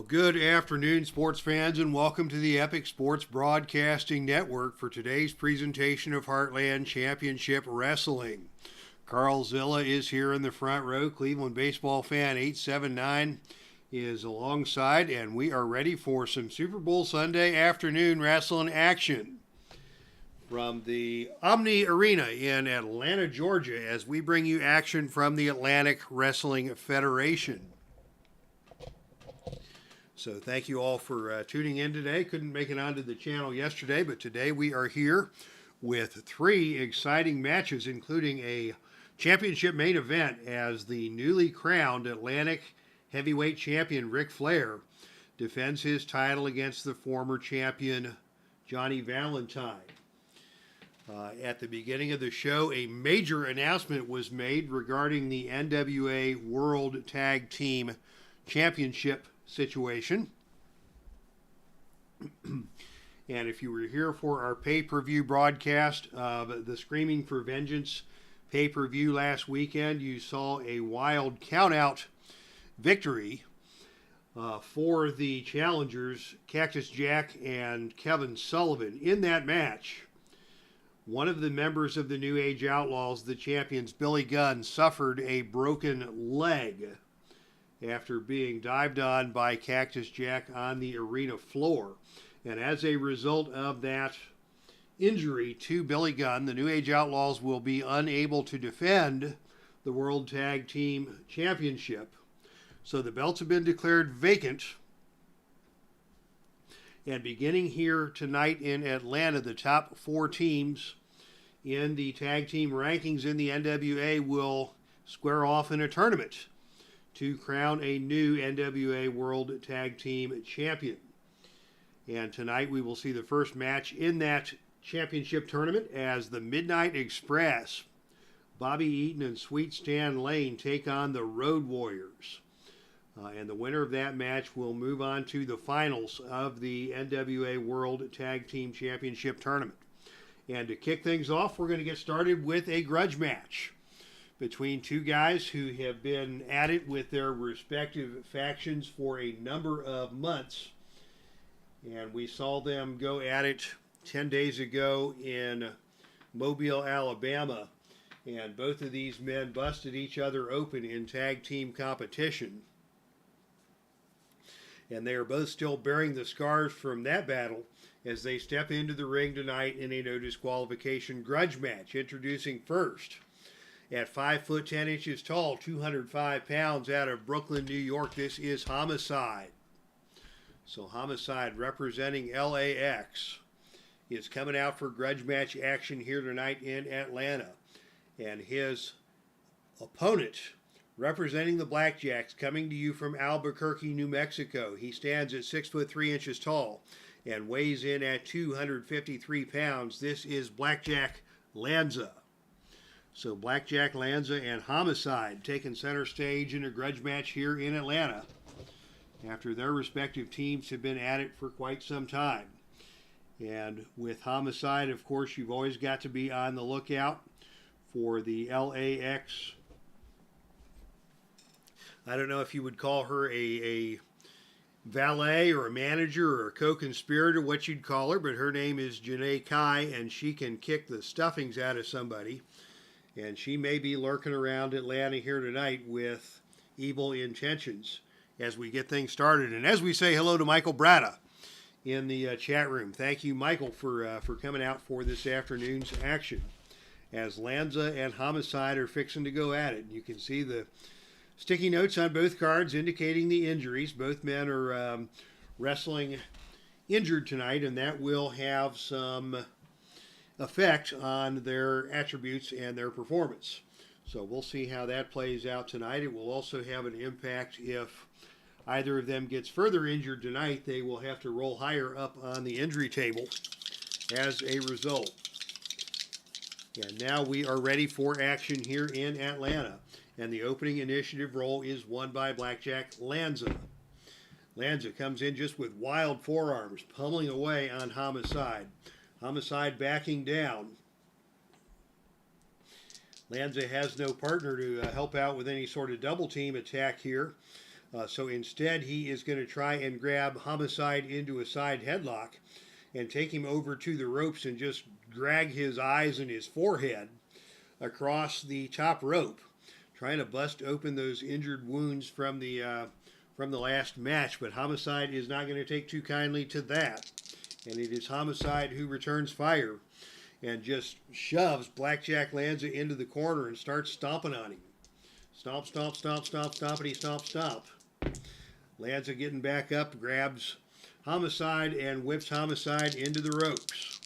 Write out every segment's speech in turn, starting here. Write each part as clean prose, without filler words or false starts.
Good afternoon, sports fans, and welcome to the Epic Sports Broadcasting Network for today's presentation of Heartland Championship Wrestling. Carl Zilla is here in the front row. Cleveland baseball fan 879 is alongside, and we are ready for some Super Bowl Sunday afternoon wrestling action from the Omni Arena in Atlanta, Georgia, as we bring you action from the Atlantic Wrestling Federation. So thank you all for tuning in today. Couldn't make it onto the channel yesterday, but today we are here with three exciting matches, including a championship main event as the newly crowned Atlantic heavyweight champion Ric Flair defends his title against the former champion Johnny Valentine. At the beginning of the show, a major announcement was made regarding the NWA World Tag Team Championship situation. And if you were here for our pay-per-view broadcast of the Screaming for Vengeance pay-per-view last weekend, you saw a wild count-out victory for the challengers, Cactus Jack and Kevin Sullivan. In that match, one of the members of the New Age Outlaws, the champions Billy Gunn, suffered a broken leg after being dived on by Cactus Jack on the arena floor. And as a result of that injury to Billy Gunn, the New Age Outlaws will be unable to defend the World Tag Team Championship. So the belts have been declared vacant. And beginning here tonight in Atlanta, the top four teams in the tag team rankings in the NWA will square off in a tournament to crown a new NWA World Tag Team Champion. And tonight we will see the first match in that championship tournament as the Midnight Express, Bobby Eaton and Sweet Stan Lane, take on the Road Warriors. And the winner of that match will move on to the finals of the NWA World Tag Team Championship Tournament. And to kick things off, we're going to get started with a grudge match between two guys who have been at it with their respective factions for a number of months. And we saw them go at it 10 days ago in Mobile, Alabama. And both of these men busted each other open in tag team competition. And they are both still bearing the scars from that battle as they step into the ring tonight in a no disqualification grudge match. Introducing first, at 5 foot 10 inches tall, 205 pounds, out of Brooklyn, New York, this is Homicide. So Homicide, representing LAX, is coming out for grudge match action here tonight in Atlanta. And his opponent, representing the Blackjacks, coming to you from Albuquerque, New Mexico. He stands at 6 foot 3 inches tall and weighs in at 253 pounds. This is BLACKJACK LANZA. So BLACKJACK LANZA and Homicide taking center stage in a grudge match here in Atlanta after their respective teams have been at it for quite some time. And with Homicide, of course, you've always got to be on the lookout for the LAX. I don't know if you would call her a valet or a manager or a co-conspirator, what you'd call her, but her name is Janae Kai, and she can kick the stuffings out of somebody. And she may be lurking around Atlanta here tonight with evil intentions as we get things started. And as we say hello to Michael Bratta in the chat room. Thank you, Michael, for coming out for this afternoon's action as Lanza and Homicide are fixing to go at it. You can see the sticky notes on both cards indicating the injuries. Both men are wrestling injured tonight, and that will have some effect on their attributes and their performance. So we'll see how that plays out tonight. It will also have an impact if either of them gets further injured tonight. They will have to roll higher up on the injury table as a result. And now we are ready for action here in Atlanta. And the opening initiative role is won by BLACKJACK LANZA. Lanza comes in just with wild forearms, pummeling away on Homicide. Homicide backing down. Lanza has no partner to help out with any sort of double team attack here. So instead, he is going to try and grab Homicide into a side headlock and take him over to the ropes and just drag his eyes and his forehead across the top rope, trying to bust open those injured wounds from the last match. But Homicide is not going to take too kindly to that, and it is Homicide who returns fire and just shoves Blackjack Lanza into the corner and starts stomping on him. Stomp, stomp, stomp, stomp, stompity, stomp, stomp. Lanza getting back up, grabs Homicide and whips Homicide into the ropes.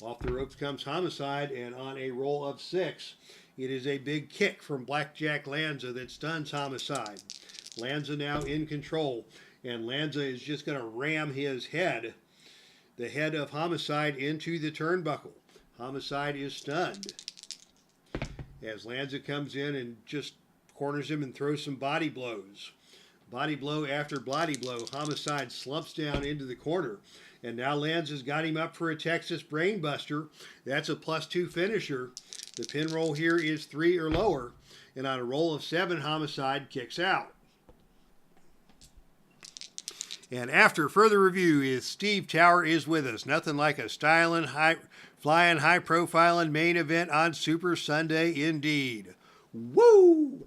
Off the ropes comes Homicide, and on a roll of 6, it is a big kick from Blackjack Lanza that stuns Homicide. Lanza now in control, and Lanza is just going to ram his head, the head of Homicide, into the turnbuckle. Homicide is stunned as Lanza comes in and just corners him and throws some body blows. Body blow after body blow. Homicide slumps down into the corner. And now Lanza's got him up for a Texas Brainbuster. That's a +2 finisher. The pin roll here is 3 or lower. And on a roll of 7, Homicide kicks out. And after further review is Steve Tower is with us. Nothing like a styling, flying, high-profiling main event on Super Sunday indeed. Woo!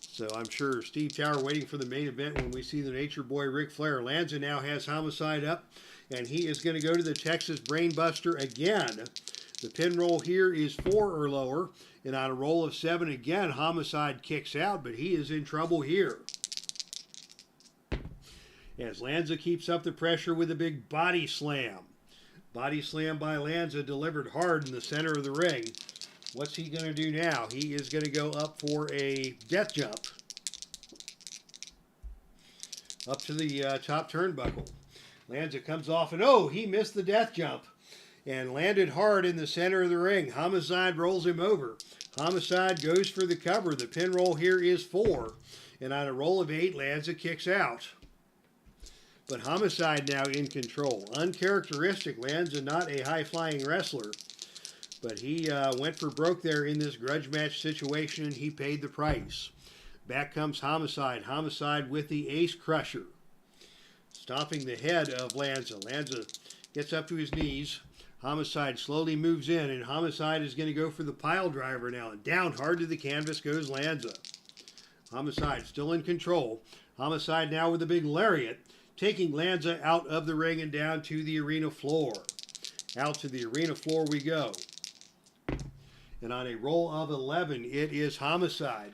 So I'm sure Steve Tower waiting for the main event when we see the Nature Boy Ric Flair. Lanza now has Homicide up, and he is going to go to the Texas Brainbuster again. The pin roll here is 4 or lower, and on a roll of 7 again, Homicide kicks out, but he is in trouble here. As Lanza keeps up the pressure with a big body slam. Body slam by Lanza delivered hard in the center of the ring. What's he going to do now? He is going to go up for a death jump. Up to the top turnbuckle. Lanza comes off and he missed the death jump. And landed hard in the center of the ring. Homicide rolls him over. Homicide goes for the cover. The pin roll here is 4. And on a roll of 8, Lanza kicks out. But Homicide now in control. Uncharacteristic. Lanza not a high-flying wrestler. But he went for broke there in this grudge match situation, and he paid the price. Back comes Homicide. Homicide with the Ace Crusher. Stomping the head of Lanza. Lanza gets up to his knees. Homicide slowly moves in, and Homicide is going to go for the pile driver now. And down hard to the canvas goes Lanza. Homicide still in control. Homicide now with a big lariat, taking Lanza out of the ring and down to the arena floor. Out to the arena floor we go. And on a roll of 11, it is Homicide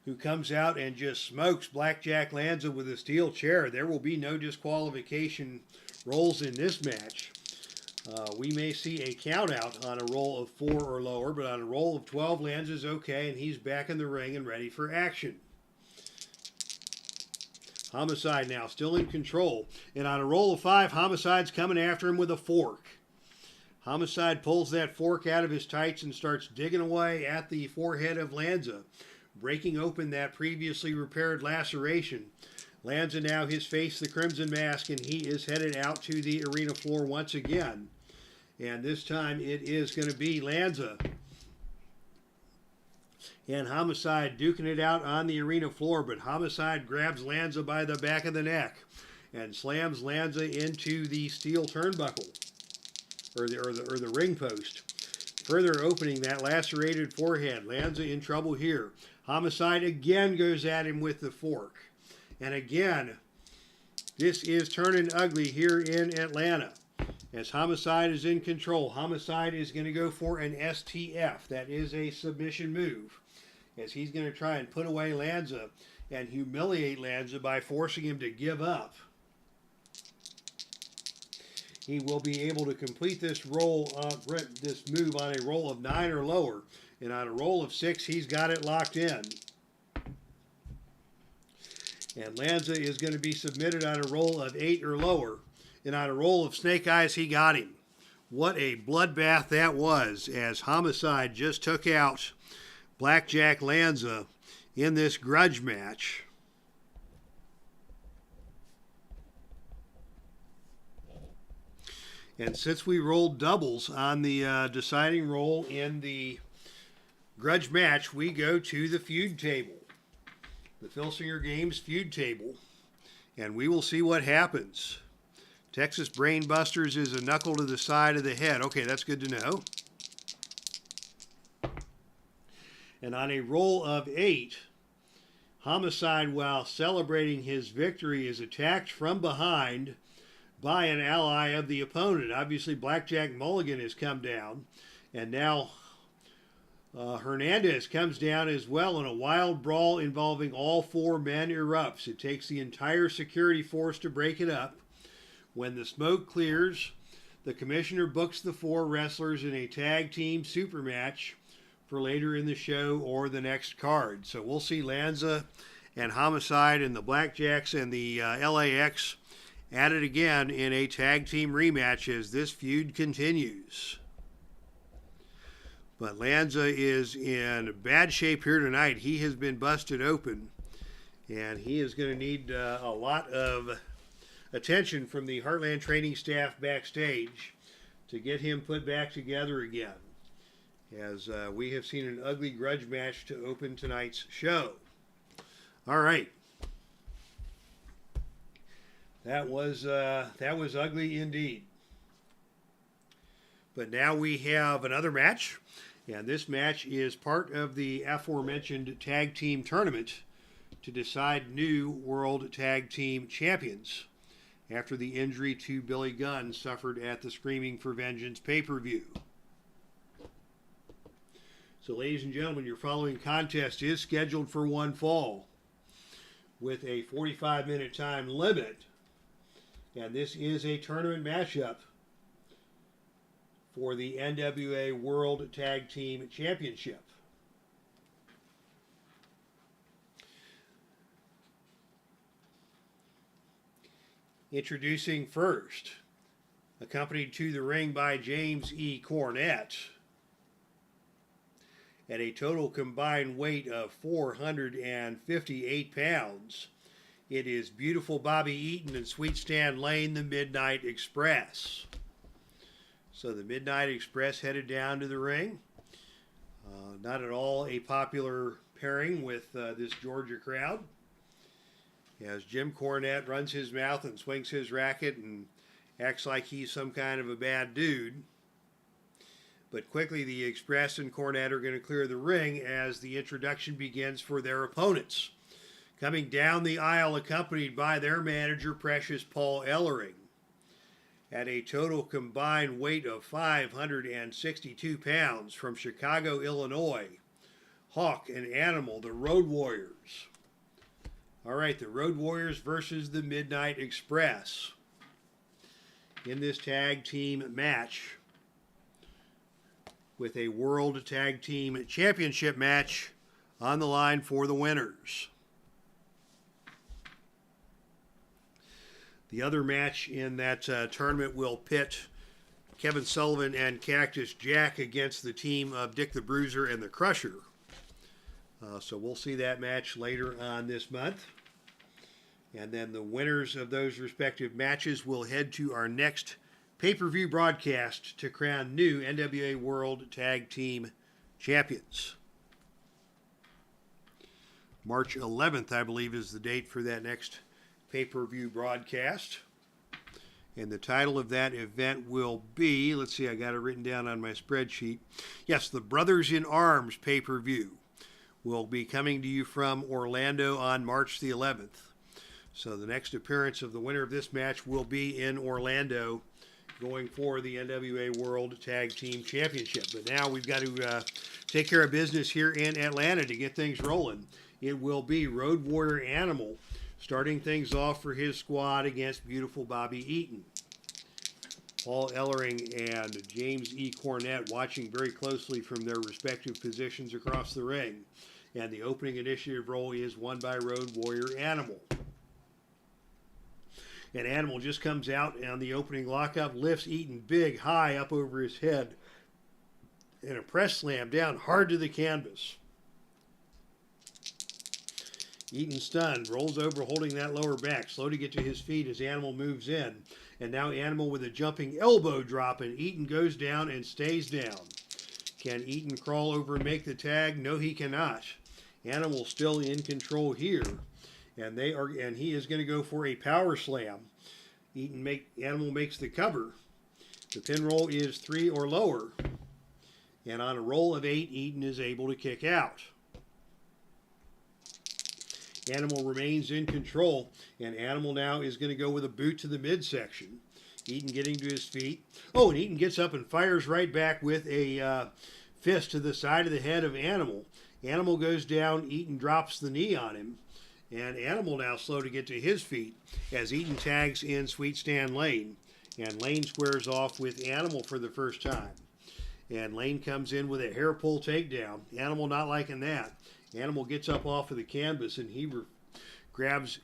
who comes out and just smokes Blackjack Lanza with a steel chair. There will be no disqualification rolls in this match. We may see a count out on a roll of 4 or lower, but on a roll of 12, Lanza's okay, and he's back in the ring and ready for action. Homicide now still in control. And on a roll of 5, Homicide's coming after him with a fork. Homicide pulls that fork out of his tights and starts digging away at the forehead of Lanza, breaking open that previously repaired laceration. Lanza now his face the crimson mask, and he is headed out to the arena floor once again. And this time it is going to be Lanza and Homicide duking it out on the arena floor, but Homicide grabs Lanza by the back of the neck and slams Lanza into the steel turnbuckle, or the ring post, further opening that lacerated forehead. Lanza in trouble here. Homicide again goes at him with the fork. And again, this is turning ugly here in Atlanta. As Homicide is in control, Homicide is going to go for an STF. That is a submission move, as he's going to try and put away Lanza and humiliate Lanza by forcing him to give up. He will be able to complete this this move on a roll of 9 or lower. And on a roll of 6, he's got it locked in. And Lanza is going to be submitted on a roll of 8 or lower. And on a roll of snake eyes, he got him. What a bloodbath that was, as Homicide just took out Blackjack Lanza in this grudge match. And since we rolled doubles on the deciding roll in the grudge match, we go to the feud table. the Filsinger Games feud table, and we will see what happens. Texas Brainbusters is a knuckle to the side of the head. Okay, that's good to know. And on a roll of 8, Homicide, while celebrating his victory, is attacked from behind by an ally of the opponent. Obviously, Blackjack Mulligan has come down, and now Hernandez comes down as well, and a wild brawl involving all 4 men erupts. It takes the entire security force to break it up. When the smoke clears, the commissioner books the 4 wrestlers in a tag team super match for later in the show or the next card. So we'll see LANZA and Homicide and the Blackjacks and the LAX at it again in a tag team rematch as this feud continues. But LANZA is in bad shape here tonight. He has been busted open, and he is going to need a lot of attention from the Heartland training staff backstage to get him put back together again, as we have seen an ugly grudge match to open tonight's show. All right. That was ugly indeed. But now we have another match, and this match is part of the aforementioned tag team tournament to decide new World Tag Team Champions after the injury to Billy Gunn suffered at the Screaming for Vengeance pay-per-view. So, ladies and gentlemen, your following contest is scheduled for one fall with a 45-minute time limit. And this is a tournament matchup for the NWA World Tag Team Championship. Introducing first, accompanied to the ring by James E. Cornette, at a total combined weight of 458 pounds, it is beautiful Bobby Eaton and Sweet Stan Lane, the Midnight Express. So the Midnight Express headed down to the ring. Not at all a popular pairing with this Georgia crowd, as Jim Cornette runs his mouth and swings his racket and acts like he's some kind of a bad dude. But quickly the Express and Cornette are going to clear the ring as the introduction begins for their opponents. Coming down the aisle accompanied by their manager, Precious Paul Ellering, at a total combined weight of 562 pounds from Chicago, Illinois, Hawk and Animal, the Road Warriors. All right, the Road Warriors versus the Midnight Express in this tag team match, with a World Tag Team Championship match on the line for the winners. The other match in that tournament will pit Kevin Sullivan and Cactus Jack against the team of Dick the Bruiser and the Crusher. So we'll see that match later on this month. And then the winners of those respective matches will head to our next pay-per-view broadcast to crown new NWA World Tag Team Champions. March 11th, I believe, is the date for that next pay-per-view broadcast. And the title of that event will be, let's see, I got it written down on my spreadsheet. Yes, the Brothers in Arms pay-per-view will be coming to you from Orlando on March the 11th. So the next appearance of the winner of this match will be in Orlando, going for the NWA World Tag Team Championship. But now we've got to take care of business here in Atlanta to get things rolling. It will be Road Warrior Animal starting things off for his squad against beautiful Bobby Eaton. Paul Ellering and James E. Cornette watching very closely from their respective positions across the ring. And the opening initiative role is won by Road Warrior Animal. And Animal just comes out on the opening lockup, lifts Eaton big, high up over his head, and a press slam down hard to the canvas. Eaton stunned, rolls over holding that lower back, slow to get to his feet as Animal moves in. And now Animal with a jumping elbow drop, and Eaton goes down and stays down. Can Eaton crawl over and make the tag? No, he cannot. Animal still in control here, and he is going to go for a power slam. Animal makes the cover. The pin roll is 3 or lower, and on a roll of 8, Eaton is able to kick out. Animal remains in control, and Animal now is going to go with a boot to the midsection. Eaton getting to his feet. Oh, and Eaton gets up and fires right back with a fist to the side of the head of Animal. Animal goes down. Eaton drops the knee on him. And Animal now slow to get to his feet as Eaton tags in Sweet Stan Lane. And Lane squares off with Animal for the first time. And Lane comes in with a hair pull takedown. Animal not liking that. Animal gets up off of the canvas and he grabs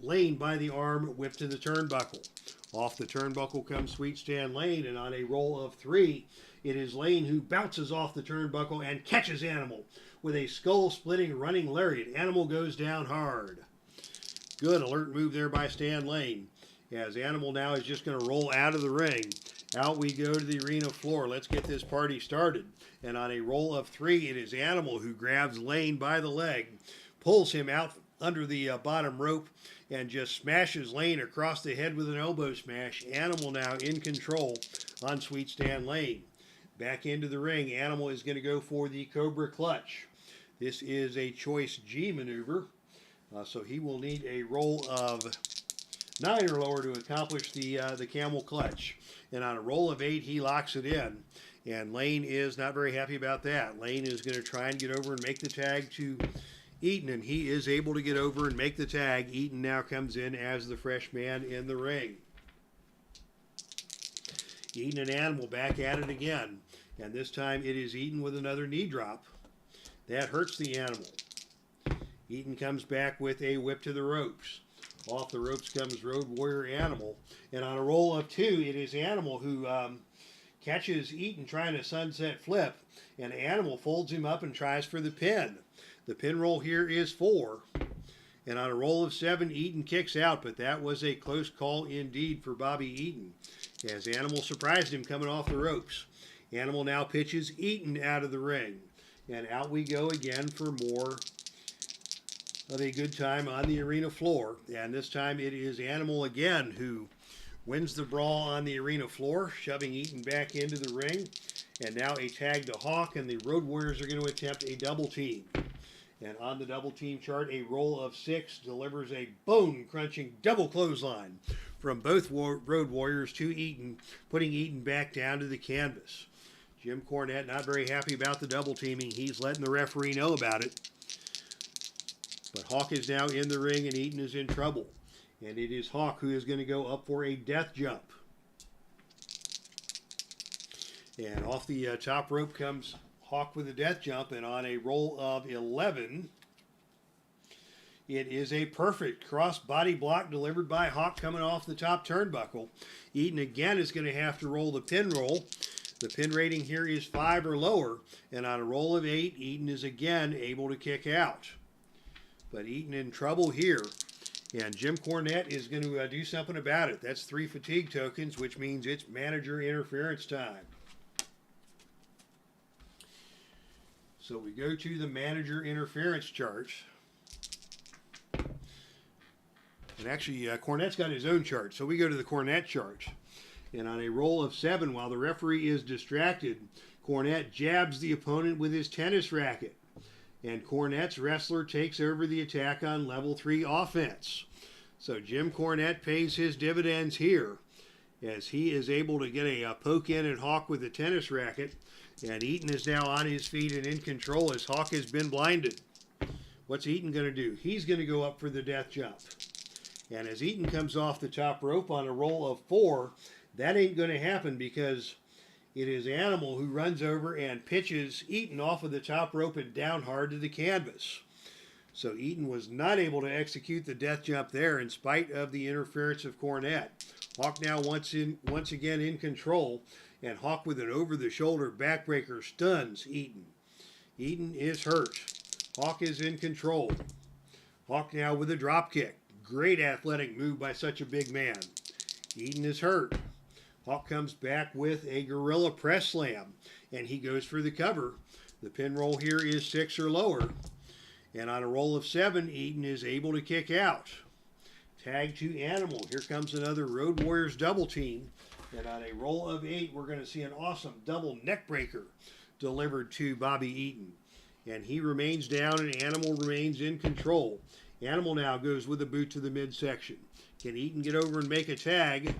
Lane by the arm, whipped to the turnbuckle. Off the turnbuckle comes Sweet Stan Lane, and on a roll of 3, it is Lane who bounces off the turnbuckle and catches Animal with a skull-splitting running lariat. Animal goes down hard. Good alert move there by Stan Lane, as Animal now is just going to roll out of the ring. Out we go to the arena floor. Let's get this party started. And on a roll of 3, it is Animal who grabs Lane by the leg, pulls him out under the bottom rope, and just smashes Lane across the head with an elbow smash. Animal now in control on Sweet Stan Lane. Back into the ring, Animal is going to go for the Cobra Clutch. This is a choice G maneuver, so he will need a roll of 9 or lower to accomplish the Camel Clutch. And on a roll of 8, he locks it in. And Lane is not very happy about that. Lane is going to try and get over and make the tag to Eaton, and he is able to get over and make the tag. Eaton now comes in as the fresh man in the ring. Eaton and Animal back at it again. And this time it is Eaton with another knee drop. That hurts the Animal. Eaton comes back with a whip to the ropes. Off the ropes comes Road Warrior Animal. And on a roll of 2, it is Animal who catches Eaton trying a sunset flip. And Animal folds him up and tries for the pin. The pin roll here is 4. And on a roll of 7, Eaton kicks out. But that was a close call indeed for Bobby Eaton, as Animal surprised him coming off the ropes. Animal now pitches Eaton out of the ring. And out we go again for more of a good time on the arena floor. And this time it is Animal again who wins the brawl on the arena floor, shoving Eaton back into the ring. And now a tag to Hawk, and the Road Warriors are going to attempt a double team. And on the double team chart, a roll of 6 delivers a bone-crunching double clothesline from both Road Warriors to Eaton, putting Eaton back down to the canvas. Jim Cornette not very happy about the double teaming. He's letting the referee know about it. But Hawk is now in the ring, and Eaton is in trouble. And it is Hawk who is going to go up for a death jump. And off the top rope comes Hawk with a death jump, and on a roll of 11, it is a perfect cross body block delivered by Hawk coming off the top turnbuckle. Eaton again is going to have to roll the pin roll. The pin rating here is 5 or lower, and on a roll of 8, Eaton is again able to kick out. But Eaton in trouble here, and Jim Cornette is going to do something about it. That's 3 fatigue tokens, which means it's manager interference time. So we go to the manager interference chart. And actually, Cornette's got his own chart. So we go to the Cornette chart. And on a roll of 7, while the referee is distracted, Cornette jabs the opponent with his tennis racket. And Cornette's wrestler takes over the attack on level 3 offense. So Jim Cornette pays his dividends here, as he is able to get a poke in at Hawk with the tennis racket. And Eaton is now on his feet and in control as Hawk has been blinded. What's Eaton going to do? He's going to go up for the death jump. And as Eaton comes off the top rope on a roll of 4, that ain't going to happen, because it is Animal who runs over and pitches Eaton off of the top rope and down hard to the canvas. So Eaton was not able to execute the death jump there in spite of the interference of Cornette. Hawk now once again in control, and Hawk with an over-the-shoulder backbreaker stuns Eaton. Eaton is hurt. Hawk is in control. Hawk now with a drop kick. Great athletic move by such a big man. Eaton is hurt. Hawk comes back with a gorilla press slam, and he goes for the cover. The pin roll here is 6 or lower. And on a roll of 7, Eaton is able to kick out. Tag to Animal. Here comes another Road Warriors double team. And on a roll of 8, we're going to see an awesome double neck breaker delivered to Bobby Eaton. And he remains down and Animal remains in control. Animal now goes with a boot to the midsection. Can Eaton get over and make a tag?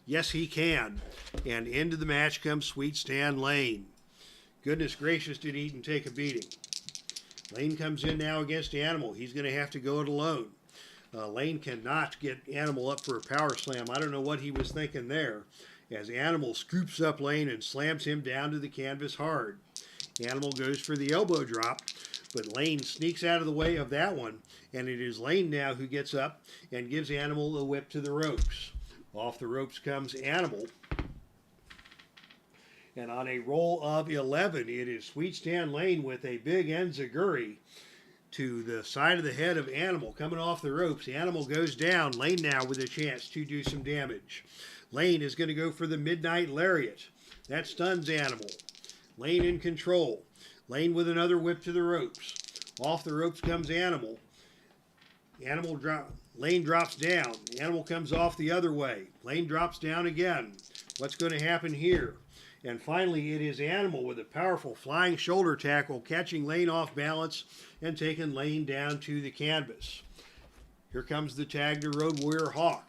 Yes, he can. And into the match comes Sweet Stan Lane. Goodness gracious, did Eaton take a beating. Lane comes in now against Animal. He's going to have to go it alone. Lane cannot get Animal up for a power slam. I don't know what he was thinking there, as Animal scoops up Lane and slams him down to the canvas hard. Animal goes for the elbow drop, but Lane sneaks out of the way of that one, and it is Lane now who gets up and gives Animal a whip to the ropes. Off the ropes comes Animal. And on a roll of 11, it is Sweet Stan Lane with a big enziguri to the side of the head of Animal. Coming off the ropes, Animal goes down. Lane now with a chance to do some damage. Lane is going to go for the Midnight Lariat. That stuns Animal. Lane in control. Lane with another whip to the ropes. Off the ropes comes Animal. Lane drops down. Animal comes off the other way. Lane drops down again. What's going to happen here? And finally, it is Animal with a powerful flying shoulder tackle, catching Lane off balance and taking Lane down to the canvas. Here comes the tag to Road Warrior Hawk.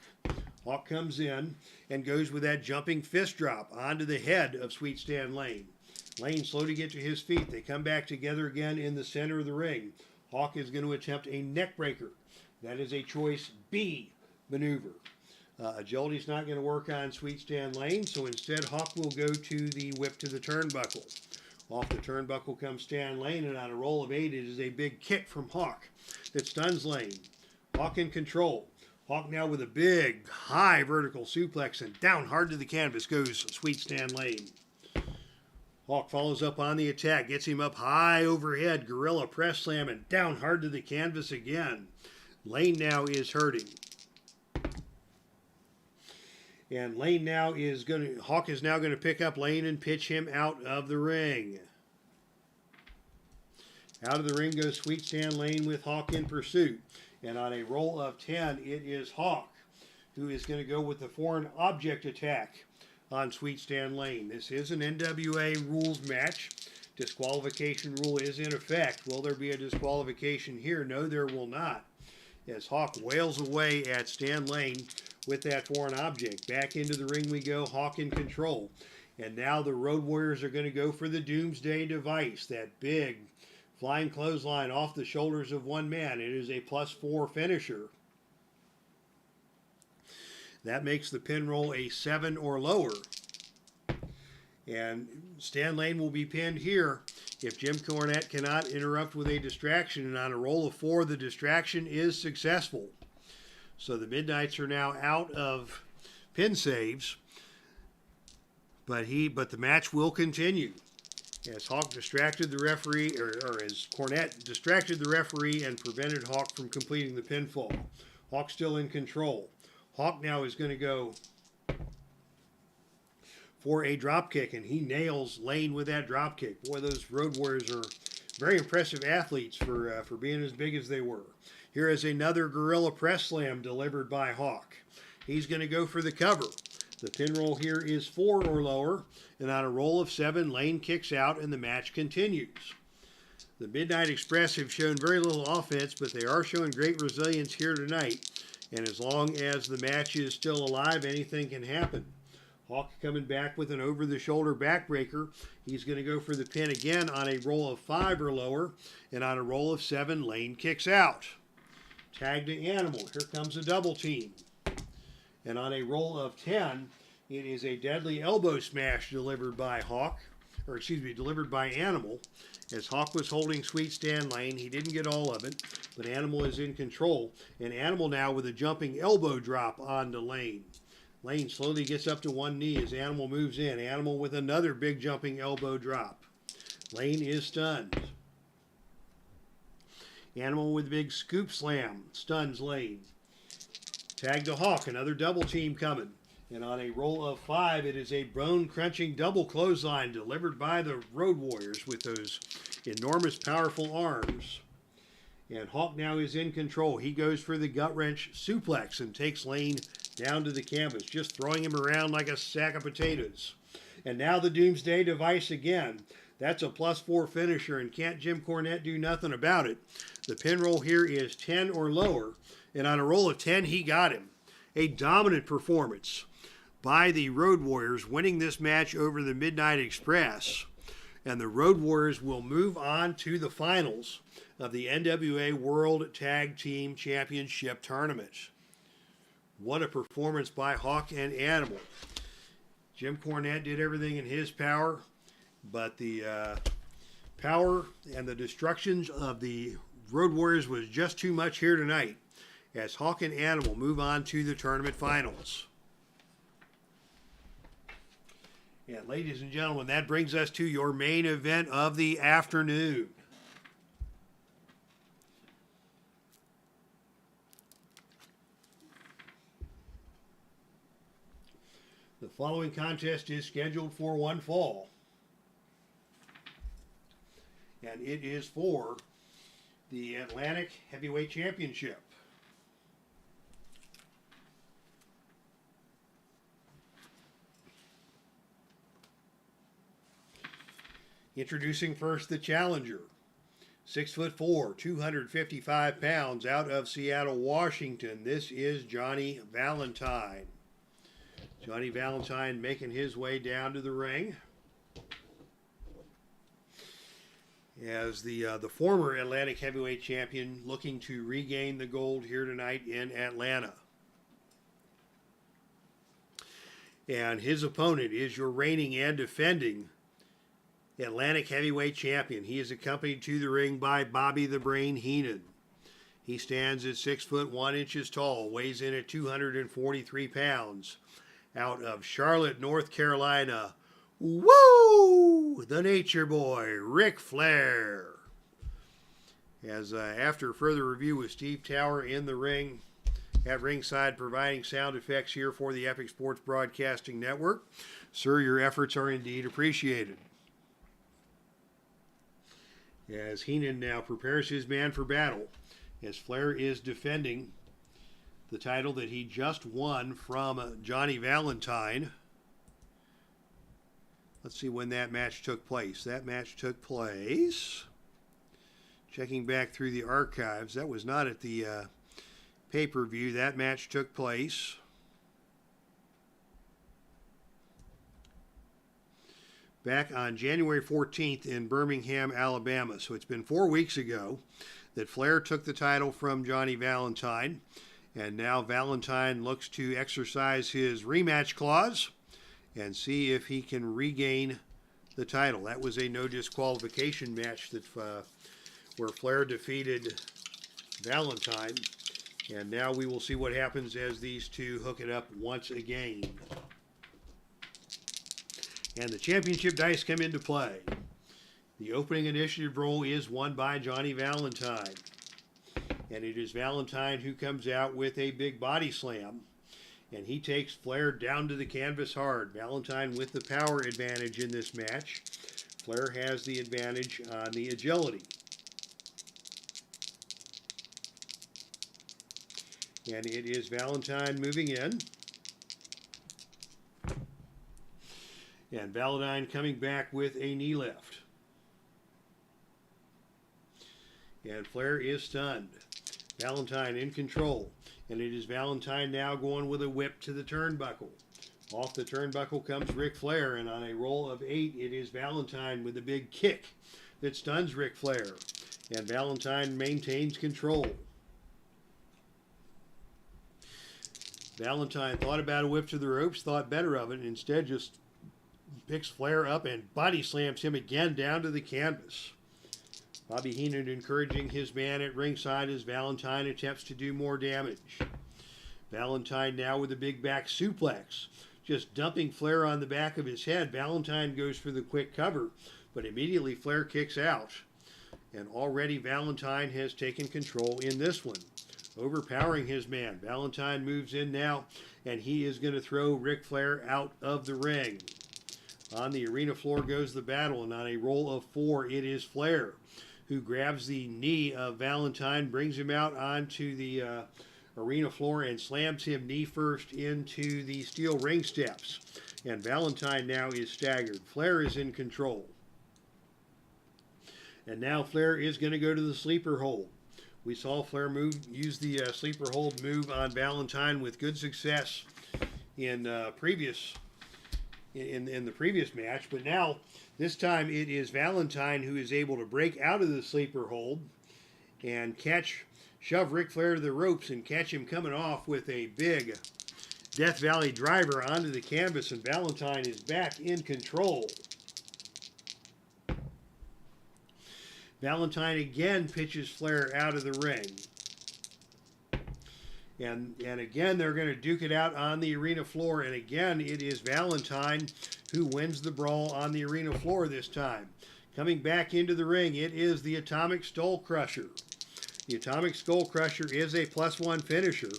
Hawk comes in and goes with that jumping fist drop onto the head of Sweet Stan Lane. Lane slow to get to his feet. They come back together again in the center of the ring. Hawk is going to attempt a neck breaker. That is a choice B maneuver. Agility's not going to work on Sweet Stan Lane, so instead Hawk will go to the whip to the turnbuckle. Off the turnbuckle comes Stan Lane, and on a roll of 8, it is a big kick from Hawk that stuns Lane. Hawk in control. Hawk now with a big, high vertical suplex, and down hard to the canvas goes Sweet Stan Lane. Hawk follows up on the attack, gets him up high overhead, gorilla press slam, and down hard to the canvas again. Lane now is hurting. And Hawk is now going to pick up Lane and pitch him out of the ring. Out of the ring goes Sweet Stan Lane with Hawk in pursuit. And on a roll of 10, it is Hawk who is going to go with the foreign object attack on Sweet Stan Lane. This is an NWA rules match. Disqualification rule is in effect. Will there be a disqualification here? No, there will not. As Hawk wails away at Stan Lane with that foreign object. Back into the ring we go, Hawk in control. And now the Road Warriors are going to go for the Doomsday Device, that big flying clothesline off the shoulders of one man. It is a +4 finisher. That makes the pin roll a 7 or lower. And Stan Lane will be pinned here if Jim Cornette cannot interrupt with a distraction. And on a roll of 4, the distraction is successful. So the Midnights are now out of pin saves, but the match will continue as Hawk distracted the referee, or as Cornette distracted the referee and prevented Hawk from completing the pinfall. Hawk still in control. Hawk now is going to go for a drop kick, and he nails Lane with that drop kick. Boy, those Road Warriors are very impressive athletes for being as big as they were. Here is another gorilla press slam delivered by Hawk. He's going to go for the cover. The pin roll here is 4 or lower, and on a roll of 7, Lane kicks out and the match continues. The Midnight Express have shown very little offense, but they are showing great resilience here tonight. And as long as the match is still alive, anything can happen. Hawk coming back with an over-the-shoulder backbreaker. He's going to go for the pin again on a roll of 5 or lower, and on a roll of 7, Lane kicks out. Tag to Animal. Here comes a double team. And on a roll of 10, it is a deadly elbow smash delivered by delivered by Animal. As Hawk was holding Sweet Stan Lane, he didn't get all of it, but Animal is in control. And Animal now with a jumping elbow drop onto Lane. Lane slowly gets up to one knee as Animal moves in. Animal with another big jumping elbow drop. Lane is stunned. Animal with a big scoop slam stuns Lane. Tag to Hawk, another double team coming. And on a roll of 5, it is a bone-crunching double clothesline delivered by the Road Warriors with those enormous, powerful arms. And Hawk now is in control. He goes for the gut wrench suplex and takes Lane down to the canvas, just throwing him around like a sack of potatoes. And now the Doomsday Device again. That's a +4 finisher, and can't Jim Cornette do nothing about it. The pin roll here is 10 or lower, and on a roll of 10, he got him. A dominant performance by the Road Warriors, winning this match over the Midnight Express. And the Road Warriors will move on to the finals of the NWA World Tag Team Championship Tournament. What a performance by Hawk and Animal. Jim Cornette did everything in his power, but the power and the destruction of the Road Warriors was just too much here tonight, as Hawk and Animal move on to the tournament finals. And ladies and gentlemen, that brings us to your main event of the afternoon. The following contest is scheduled for one fall. And it is for the Atlantic Heavyweight Championship. Introducing first the challenger, 6'4", 255 pounds, out of Seattle, Washington. This is Johnny Valentine. Johnny Valentine making his way down to the ring as the former Atlantic Heavyweight Champion, looking to regain the gold here tonight in Atlanta. And his opponent is your reigning and defending Atlantic Heavyweight Champion. He is accompanied to the ring by Bobby the Brain Heenan. He stands at 6 foot 1 inches tall, weighs in at 243 pounds. Out of Charlotte, North Carolina, woo! The Nature Boy, Ric Flair. As after further review with Steve Tower in the ring, at ringside providing sound effects here for the Epic Sports Broadcasting Network. Sir, your efforts are indeed appreciated. As Heenan now prepares his man for battle, as Flair is defending the title that he just won from Johnny Valentine. Let's see when that match took place. That match took place, checking back through the archives, that was not at the pay-per-view. That match took place back on January 14th in Birmingham, Alabama. So it's been 4 weeks ago that Flair took the title from Johnny Valentine. And now Valentine looks to exercise his rematch clause and see if he can regain the title. That was a no disqualification match that where Flair defeated Valentine. And now we will see what happens as these two hook it up once again. And the championship dice come into play. The opening initiative roll is won by Johnny Valentine. And it is Valentine who comes out with a big body slam. And he takes Flair down to the canvas hard. Valentine with the power advantage in this match. Flair has the advantage on the agility. And it is Valentine moving in. And Valentine coming back with a knee lift. And Flair is stunned. Valentine in control. And it is Valentine now going with a whip to the turnbuckle. Off the turnbuckle comes Ric Flair. And on a roll of 8, it is Valentine with a big kick that stuns Ric Flair. And Valentine maintains control. Valentine thought about a whip to the ropes, thought better of it, and instead just picks Flair up and body slams him again down to the canvas. Bobby Heenan encouraging his man at ringside as Valentine attempts to do more damage. Valentine now with a big back suplex, just dumping Flair on the back of his head. Valentine goes for the quick cover, but immediately Flair kicks out. And already Valentine has taken control in this one, overpowering his man. Valentine moves in now, and he is going to throw Ric Flair out of the ring. On the arena floor goes the battle, and on a roll of 4, it is Flair who grabs the knee of Valentine, brings him out onto the arena floor and slams him knee first into the steel ring steps. And Valentine now is staggered. Flair is in control. And now Flair is going to go to the sleeper hold. We saw Flair use the sleeper hold move on Valentine with good success in the previous match, but now this time it is Valentine who is able to break out of the sleeper hold and shove Ric Flair to the ropes and catch him coming off with a big Death Valley driver onto the canvas, and Valentine is back in control. Valentine again pitches Flair out of the ring. And again, they're going to duke it out on the arena floor. And again, it is Valentine who wins the brawl on the arena floor this time. Coming back into the ring, it is the Atomic Skull Crusher. The Atomic Skull Crusher is a +1 finisher.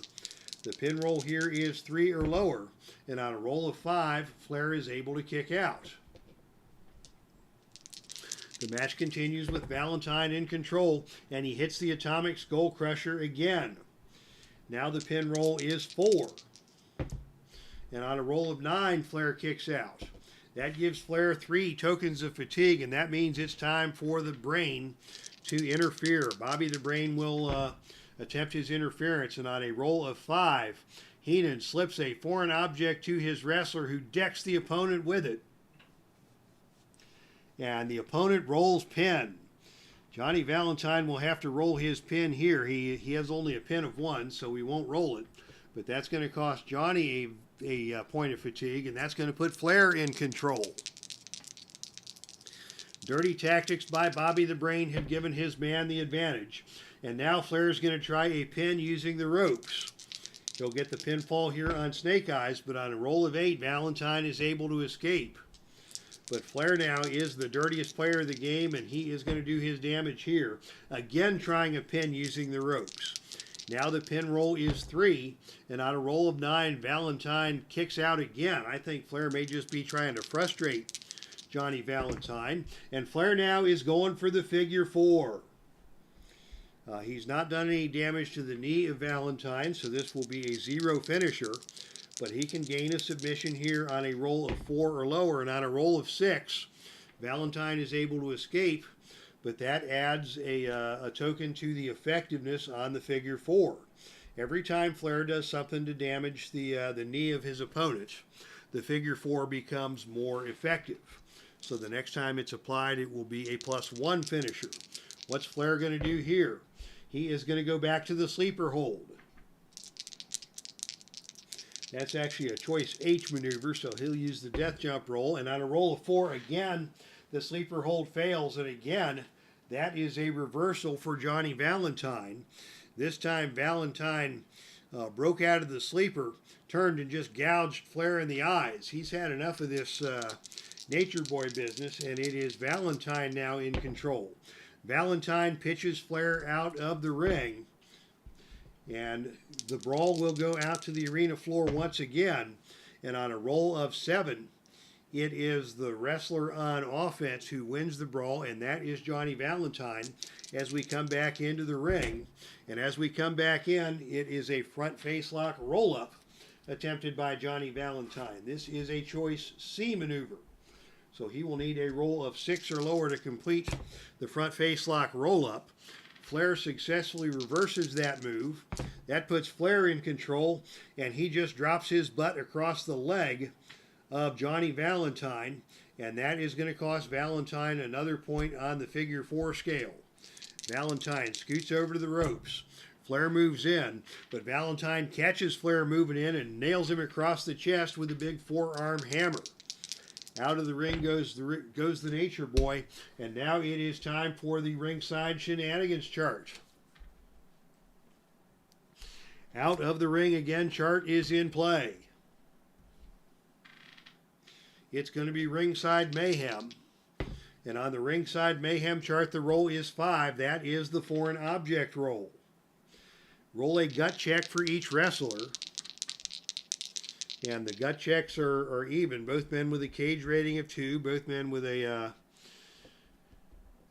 The pin roll here is 3 or lower. And on a roll of 5, Flair is able to kick out. The match continues with Valentine in control, and he hits the Atomic Skull Crusher again. Now the pin roll is 4. And on a roll of 9, Flair kicks out. That gives Flair 3 tokens of fatigue, and that means it's time for the Brain to interfere. Bobby the Brain will attempt his interference, and on a roll of 5, Heenan slips a foreign object to his wrestler, who decks the opponent with it. And the opponent rolls pin. Johnny Valentine will have to roll his pin here. He has only a pin of 1, so we won't roll it. But that's going to cost Johnny a point of fatigue, and that's going to put Flair in control. Dirty tactics by Bobby the Brain have given his man the advantage. And now Flair's going to try a pin using the ropes. He'll get the pinfall here on Snake Eyes, but on a roll of 8, Valentine is able to escape. But Flair now is the dirtiest player of the game, and he is going to do his damage here. Again, trying a pin using the ropes. Now the pin roll is 3, and on a roll of 9, Valentine kicks out again. I think Flair may just be trying to frustrate Johnny Valentine. And Flair now is going for the figure 4. He's not done any damage to the knee of Valentine, so this will be a 0 finisher. But he can gain a submission here on a roll of 4 or lower. And on a roll of 6, Valentine is able to escape. But that adds a token to the effectiveness on the figure 4. Every time Flair does something to damage the knee of his opponent, the figure 4 becomes more effective. So the next time it's applied, it will be a +1 finisher. What's Flair going to do here? He is going to go back to the sleeper hold. That's actually a choice H maneuver, so he'll use the death jump roll. And on a roll of 4, again, the sleeper hold fails. And again, that is a reversal for Johnny Valentine. This time, Valentine broke out of the sleeper, turned and just gouged Flair in the eyes. He's had enough of this Nature Boy business, and it is Valentine now in control. Valentine pitches Flair out of the ring. And the brawl will go out to the arena floor once again. And on a roll of 7, it is the wrestler on offense who wins the brawl, and that is Johnny Valentine as we come back into the ring. And as we come back in, it is a front face lock roll-up attempted by Johnny Valentine. This is a choice C maneuver. So he will need a roll of 6 or lower to complete the front face lock roll-up. Flair successfully reverses that move. That puts Flair in control, and he just drops his butt across the leg of Johnny Valentine, and that is going to cost Valentine another point on the figure 4 scale. Valentine scoots over to the ropes. Flair moves in, but Valentine catches Flair moving in and nails him across the chest with a big forearm hammer. Out of the ring goes the Nature Boy, and now it is time for the ringside shenanigans chart. Out of the ring again chart is in play. It's going to be Ringside Mayhem. And on the Ringside Mayhem chart, the roll is 5. That is the foreign object roll. Roll a gut check for each wrestler. And the gut checks are even. Both men with a cage rating of 2. Both men with a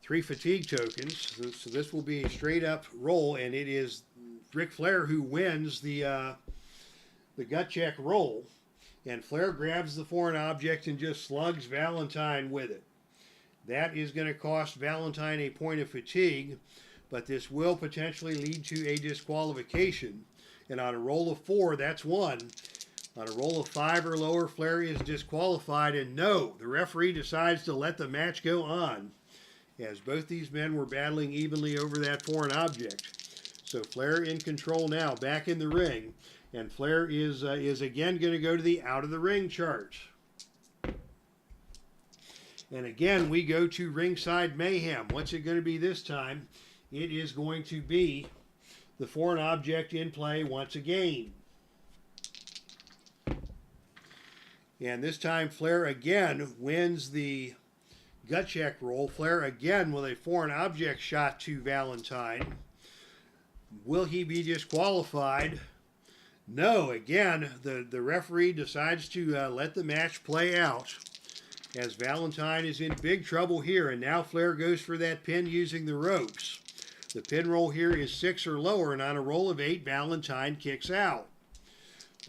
3 fatigue tokens. So this will be a straight up roll, and it is Ric Flair who wins the gut check roll. And Flair grabs the foreign object and just slugs Valentine with it. That is going to cost Valentine a point of fatigue, but this will potentially lead to a disqualification. And on a roll of 4, that's 1. On a roll of 5 or lower, Flair is disqualified. And no, the referee decides to let the match go on, as both these men were battling evenly over that foreign object. So Flair in control now, back in the ring. And Flair is again going to go to the out of the ring chart. And again, we go to ringside mayhem. What's it going to be this time? It is going to be the foreign object in play once again. And this time Flair again wins the gut check roll. Flair again with a foreign object shot to Valentine. Will he be disqualified? No, again, the referee decides to let the match play out, as Valentine is in big trouble here, and now Flair goes for that pin using the ropes. The pin roll here is 6 or lower, and on a roll of 8, Valentine kicks out.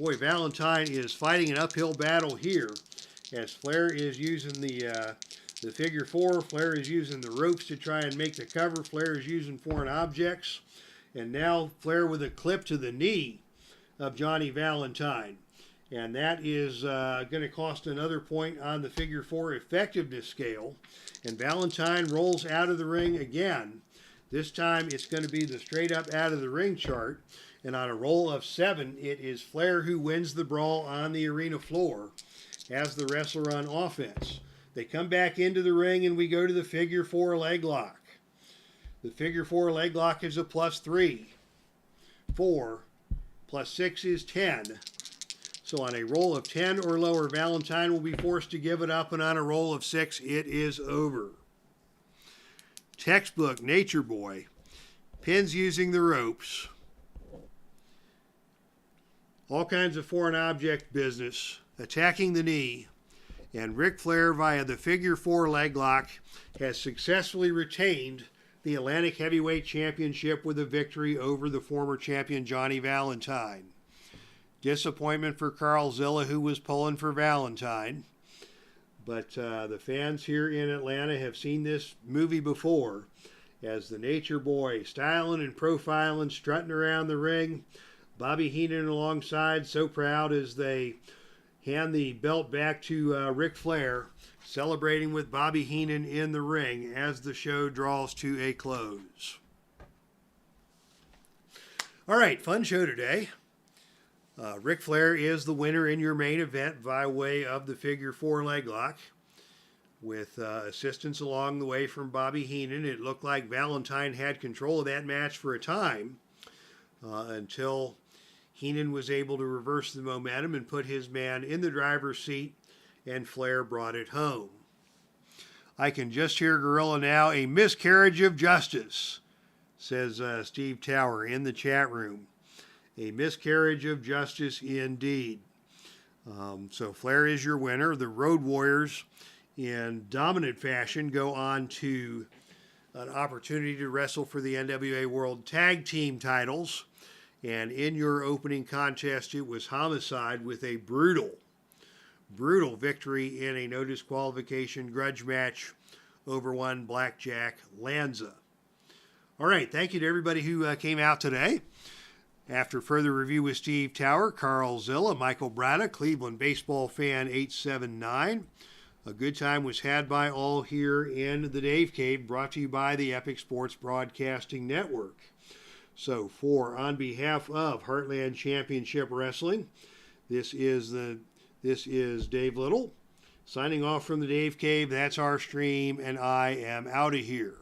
Boy, Valentine is fighting an uphill battle here, as Flair is using the figure 4. Flair is using the ropes to try and make the cover. Flair is using foreign objects, and now Flair with a clip to the knee of Johnny Valentine. And that is going to cost another point on the figure 4 effectiveness scale. And Valentine rolls out of the ring again. This time it's going to be the straight up out of the ring chart. And on a roll of 7, it is Flair who wins the brawl on the arena floor as the wrestler on offense. They come back into the ring and we go to the figure 4 leg lock. The figure 4 leg lock is a +3. 4 plus 6 is 10. So on a roll of 10 or lower, Valentine will be forced to give it up, and on a roll of 6, it is over. Textbook Nature Boy. Pins using the ropes. All kinds of foreign object business. Attacking the knee. And Ric Flair, via the figure 4 leg lock, has successfully retained the Atlantic Heavyweight Championship with a victory over the former champion Johnny Valentine. Disappointment for Carl Zilla, who was pulling for Valentine. But the fans here in Atlanta have seen this movie before, as the Nature Boy styling and profiling, strutting around the ring. Bobby Heenan alongside, so proud as they hand the belt back to Ric Flair, celebrating with Bobby Heenan in the ring as the show draws to a close. All right, fun show today. Ric Flair is the winner in your main event by way of the figure 4 leg lock, with assistance along the way from Bobby Heenan. It looked like Valentine had control of that match for a time until Heenan was able to reverse the momentum and put his man in the driver's seat, and Flair brought it home. I can just hear Gorilla now. A miscarriage of justice, says Steve Tower in the chat room. A miscarriage of justice indeed. So Flair is your winner. The Road Warriors, in dominant fashion, go on to an opportunity to wrestle for the NWA World Tag Team titles. And in your opening contest, it was Homicide with a brutal victory in a no disqualification grudge match over one Blackjack Lanza. All right, thank you to everybody who came out today. After further review with Steve Tower, Carl Zilla, Michael Braddock, Cleveland Baseball Fan 879. A good time was had by all here in the Dave Cave, brought to you by the Epic Sports Broadcasting Network. So on behalf of Heartland Championship Wrestling, this is Dave Little signing off from the Dave Cave. That's our stream, and I am out of here.